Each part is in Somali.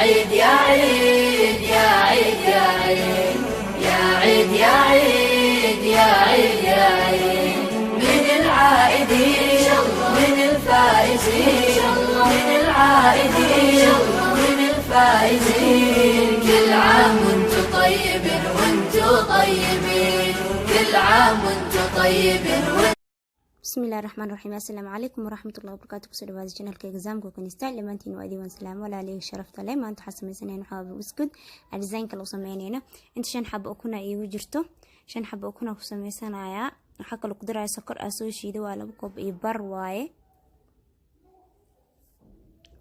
عيد يا عيد يا عيد يا عيد يا عيد يا عيد يا عيد يا عيد من العائدين من الفائزين من العائدين من الفائزين كل عام وانتم طيبين وانتم طيبين كل عام وانتم طيبين. بسم الله الرحمن الرحيم. السلام عليكم ورحمة الله وبركاته. كسر هذا القناة كإجزام كونستايل لما أنتين وأدي وسلام ولا عليه شرفت عليه ما أنت حسب سنين حاب وسكت الديزاين كلو سمينينا أنت شن حاب أكون يوجرته شن حاب أكون كسمي سنة يا حق القدرة سكر أسوي دوا لبكوب إبر واي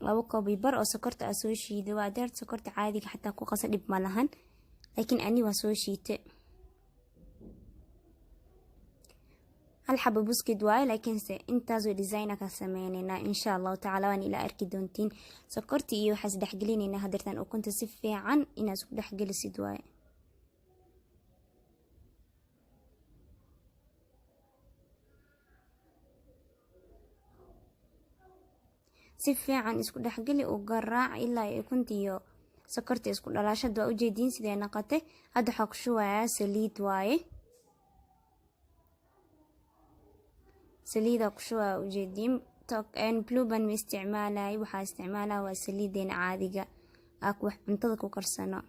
لبكوب إبر أو سكرت أسوي دوا درت سكرت عادي حتى أكون قصد بملهن لكن أني وسوي شيء هل حابة بسكت واي لكن انتازو ديزاينك سمينينا إن شاء الله تعالى وان إلى أركي دونتين سكرتي إيو حس دحقليني إنا هدرتان وكنت سفي عن إنا سوك دحقلي سيدواي سفي عن اسكو دحقلي وقراع إلا كنت إيو سكرتي اسكو دلاشد وأوجيدين سيدي نقاته هدو حق شوية سليد واي سليدة قشوة وجديم ان بلوبان باستعمالها وحا استعمالها وسليدين عادية اكو انتظك وكرسنا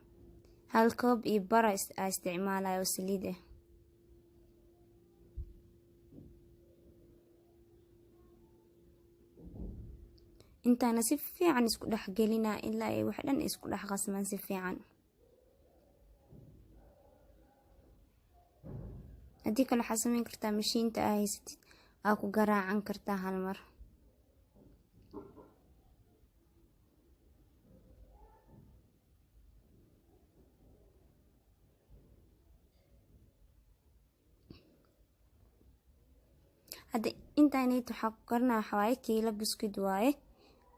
هالكوب يبرا استعمالها وسليدة انت نسفي عن اسكو دح قلنا الا اي وحدا اسكو دح غصما نسفي عن اديك اللي حاسمين كرتا مشين تاهي ستي aku garaacan kartaa hal mar hadda intaanay waxa ku karnaa xawaay kiilo biscuit waaye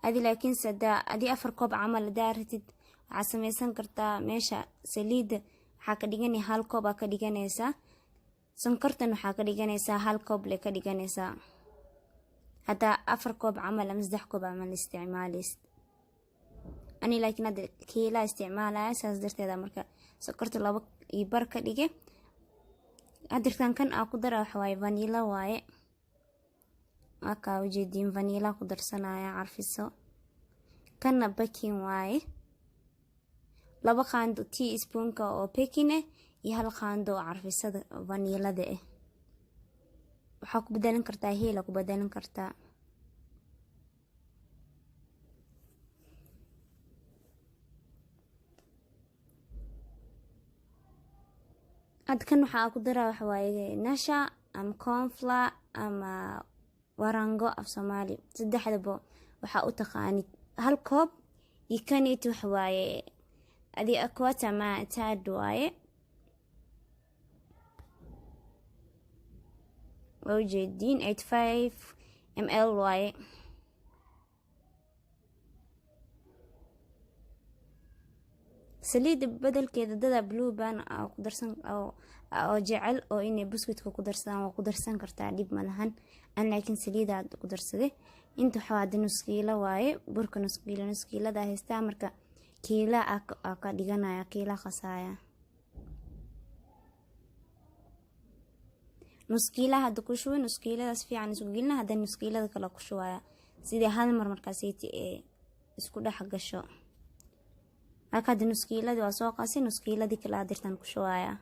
adi laakiin sada adi 4 koob camal daaratid waxa sameeysan kartaa meesha saliid waxa ka dhiganay hal koob ka dhiganaysa sankartan waxaa ka dhiganaysaa hal koob le ka dhiganaysaa hada 4 koob camal ama 3 koob camal isticmaalis ani laakiin hada kiila isticmaalaya saas darteeda marka sankarta 2 iyo bar ka dhige hadirtan kan aan ku daro waxa waaye vanilla waaye aka ujeedin vanilla ku darsanaya carfiso kana baking waaye 2 qaando teaspoon ka oo baking iyo hal qaando carfisada vanillada waxa ku bedelan kartaa heela ku bedelan kartaa adkan waxa ku daraa waxa waaye nasha ama cornflour ama warango af Soomaali saddexdaba waxa u taqaanid hal koob iyo kanit waxa waaye adi akwata ma taad waaye وجدين 85 ml واي سليد بدل كده دادا بلوبان او قدرسان او جعل او اني بسكوت قدرسان وقدرسان كرتا ديب ملهن انا لكن سليد عاد قدرسده انت حواد نص كيلو واي برك نص كيلو دا هيستا marka kiila aka dhiganaya kiila khasaya نسكيلة هذا كشوي نسكيلة في عن سوقيلنا هذا نسكيلة كلا كشوية سيدي هالمر مركزيتي اسكودا حق الشو هكذا نسكيلة دو أسواق أسي نسكيلة دي كلا درتان كشوية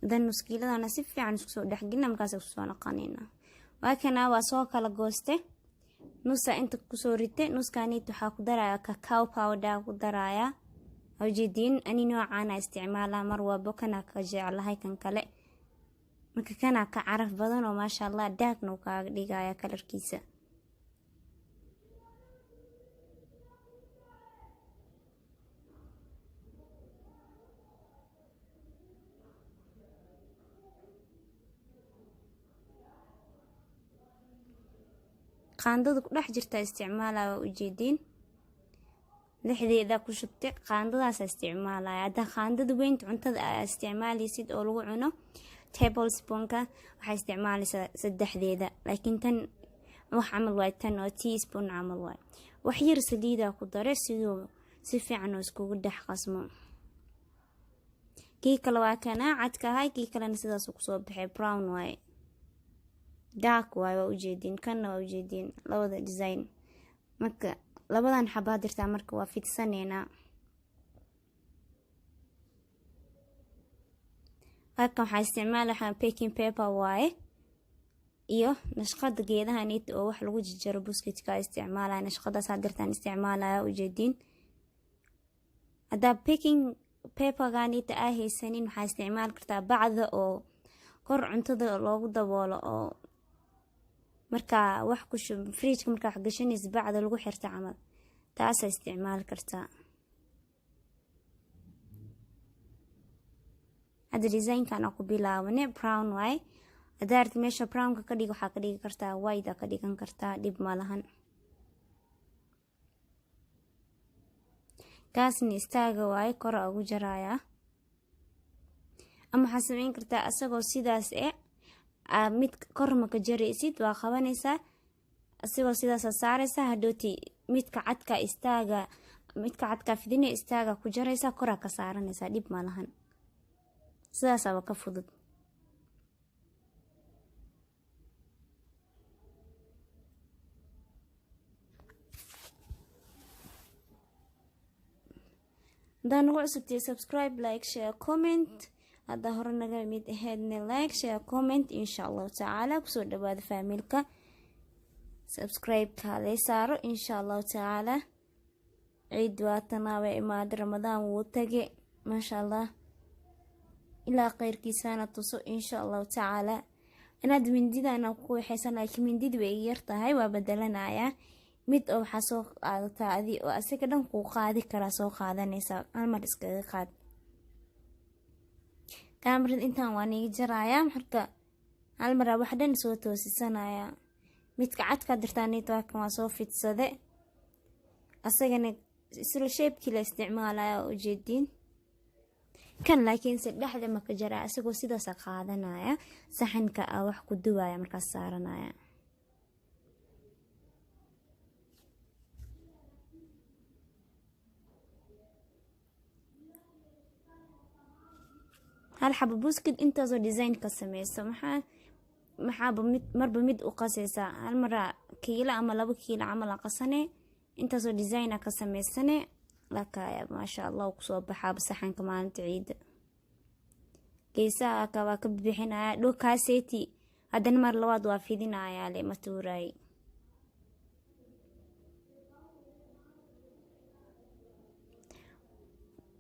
هذا نسكيلة أنا سيف عن سوقدا حقنا مركز سوقنا قانينا وكنا وأسواق على جوسته نص انت كسورته نص كانت waxa ku daraya cacao powder ku daraya awjeedin ani noocana isticmaala mar walba kana ka jecelahay kan kale marka kana ka caraf badan oo ma sha Allah daaqna ka dhigaya kalarkiisa qaandada ku dhex jirta isticmaalaa ujeedin dhexdeeda ku shubtay qaandadaas isticmaalaya. hadda qaandada weyn cuntada aad isticmaalaysid oo lagu cuno tablespoonka waxay isticmaalaysaa saddexdeeda, laakiin tan wax camal waay, tan oo teaspoon camal waay. wax yar saliida ku dare sidoo si fiican oo iskugu dhex qasmo. kii kale waa kana cadka ahay, kii kalena sidaas ku soo baxay brown waay, dark waay. waa ujeedin kana waa ujeedin labada design. marka labadan xabaa dirtaa marka waa fidsaneena. halkan waxaa isticmaalayaa baking paper waaye iyo nashqada geedahan oo wax lagu jijaro buskitka isticmaalaya. nashqadaas dirtaan isticmaalaya ujeedin. hadda baking paper ganita ay haysanin waxaa isticmaal kartaa bacda oo kor cuntada loogu daboolo oo marka wax ku shub fridge marka wax gashanaysa bacda lagu xirta camal, taas isticmaal kartaa. hadda design kana ku bilaawne brown way. hadaad meesha brown ka dhig waxa ka dhigi kartaa white ka dhigan kartaa, dib ma lahan. kaasni istaaga way kor ugu jaraya, ama waxaad samayn kartaa asagoo sidaas mid kor ma ka jaraysid, waa qabanaysaa asagoo sidaas saaraysaa. hadhooti midka cadka fidina istaaga ku jaraysaa, kor ka saaranaysaa, dib ma lahan. sidaas waa ka fudud. haddaa nagu cusubtay subscribe, like, share, comment. haddaa hore naga mid aheedna like, share, comment. insha allahu tacaala kusoo dhawaada faamilka. subscribe-ka lay saaro insha allahu tacaala. ciid waatanaa way imaada, ramadaan wuu tage maasha allah. ilaa khayrkiisana tuso insha allahu tacaala. inaad mindidana ku waxaysan, laakiin mindidi way yar tahay, waa bedelanayaa. mid oo waxaa soo qaadataa adi oo asaga dhan kuu qaadi karaa, soo qaadanaysaa hal mar iskaga qaad. kaamirad intaan waa niga jarayaa, marka hal mar wax dhan soo toosisanayaa. midka cadka dirtaan networkan waa soo fidsade, asagana isla shape-kii la isticmaalaya ujeedin. kan laakiin si dhexda ma ka jaraa, asagoo sidaas qaadanaya saxanka wax ku duwaya markaas saaranaya. hal xabo buskid intaasoo design ka sameyso, maxaaba marba mid u qasaysaa. hal mara kiilo ama 2 kiilo camal qasane, intaasoo design ka sameysane lakaya maasha allah kusoo baxaa saxanka maalinta ciida. geesaha ka waa ka bixinaya dhulkaaseeti, haddana mar labaad waa fidinaya le matuuray.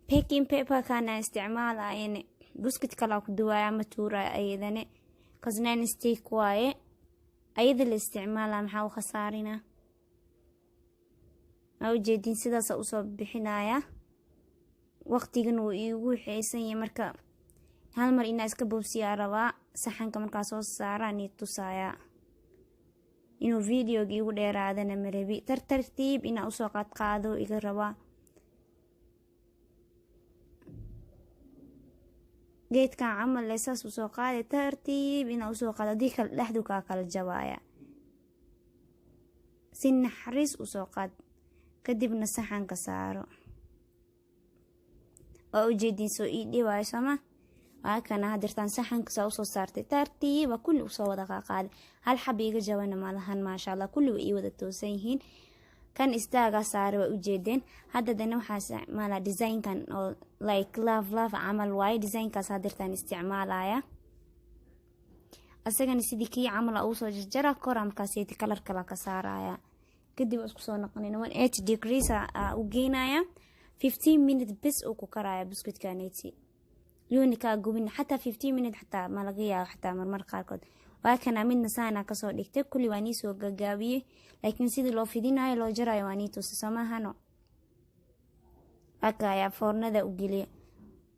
baking paper kana isticmaalayeen buskit kala ku duwaya matuuray ayadane kasnaan steak waaye. ayada la isticmaala maxaa u khasaarina. ma ujeedin sidaas u soo bixinaya. waqtigan uu iigu xeesan yahay, marka hal mar inaa iska boobsiyaa rabaa. saxanka markaa soo saaraan tusaya inuu videoga igu dheeraadana marabi. tartiib inaa usoo qaado iga rabaa. geedkan camal leesaas usoo qaade, tartiib inaa usoo qaado, hadii kale dhexdu kaa kala jabaya. si naxariis usoo qaad, kadibna saxanka saaro. waa ujeedin soo ii dhiwaayo sama. waa kana hadirtaan saxanka saa usoo saartay, tartiiba kulli usoo wada qaaqaaday. hal xab iga jabana malahan maasha allah, kulli way ii wada toosan yihiin. kan istaaga saare waa ujeedeen. hadda dana waxaa isticmaalaa designkan oo like love camal waaye. designkaas hadirtaan isticmaalaya, asagana sidii kii camal uu soo jarjara kor markaasiyati kalar kala ka saaraya. kadib isku soo noqonayna 180 degrees u geynaya. 15 minutes bes uu ku karaya buskutkaneeti. yooni ka gubin xataa 15 minutes xataa ma laga yaabo, xataa marmar qaarkood. waa kana midna saana ka soo dhigtay, kulli waa nii soo gagaabiyay, laakiin sidii loo fidinayo loo jarayo waa nii tusi samahano. akaya foornada u geliya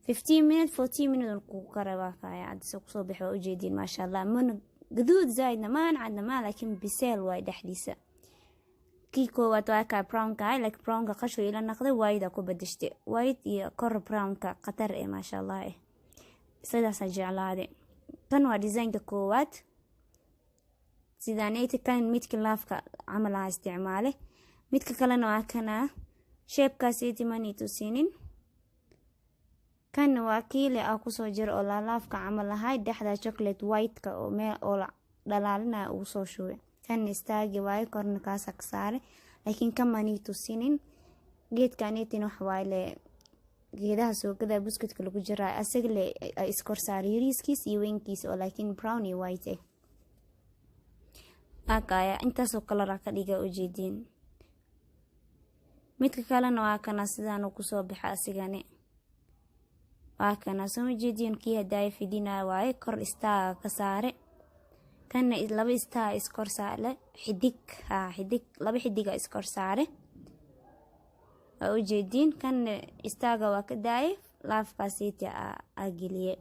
15 minutes 40 minutes ku karaa. akaya aad soo baxo ujeedin maasha allah. man gaduud zaidna maan cadna ma, laakiin biseel way dhaxdiisa. kii koowaad waa kaa brownka like brownka qashu ila naqday white ku badashte white iyo kor brownka qatar maasha Allah sidaas jeclaade tan waa design-ka koowaad sidaanayta kan midka laafka camal ah isticmaale midka kalena waa kana shape-kaas mani tusinin kan waa kiile ku soo jiro oo laafka camal ahay dhaxda chocolate white-ka oo meel oo dhalaalina uu soo shubay kan istaagi waayo korna kaas ka saare laakiin kan mani tusinin geedkaanitin wax waale geedaha soogada buskudka lagu jiraa asaga le iskor saar yariiskiis iyo weynkiis oo laakiin brown iyo white akaya intaas oo kala ka dhiga ujeedin midka kalena waa kana sidaan ku soo baxay asigane waa kana soo jeedin kii haday fidina waaye kor istaa ka saare kana laba istaa iskor saale xidig laba xidiga iskor saare ujeedin kan istaaga waa ka daay laafkaasiiti agiliye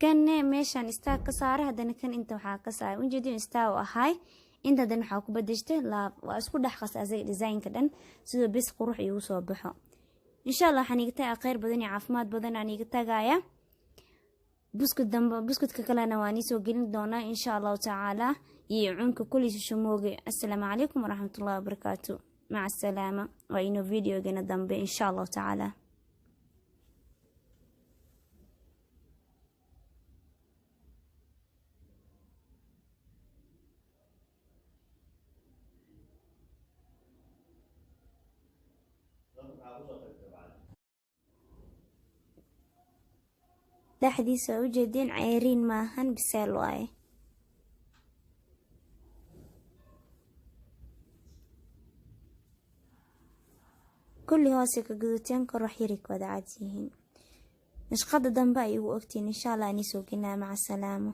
kan meeshan istaag ka saare hadana kan inta waxa ka saay ujeedin istaa ahay inta dan waxa ku badashtay laaf waa isku dhaxqas asay design-ka dhan sidoo bis qurux igu soo baxo insha Allah waxaan iga tagaa khayr badan iyo caafimaad badan aan iga tagaya buskudka kalena waan soo gelin doonaa insha Allah taala iyo cunka kulli shumooge assalaamu calaykum waraxmatullaahi wabarakaatu maca salaama waa inoo videogana dambe insha Allah taala dhaxdiisa ujeedin ceyriin maahan biseel waaye kulli hoose ka guduteen kor wax yari kooda cad yihiin nashqada dambe ay ugu ogtiin insha Allah ani soo ginaa maca salaamo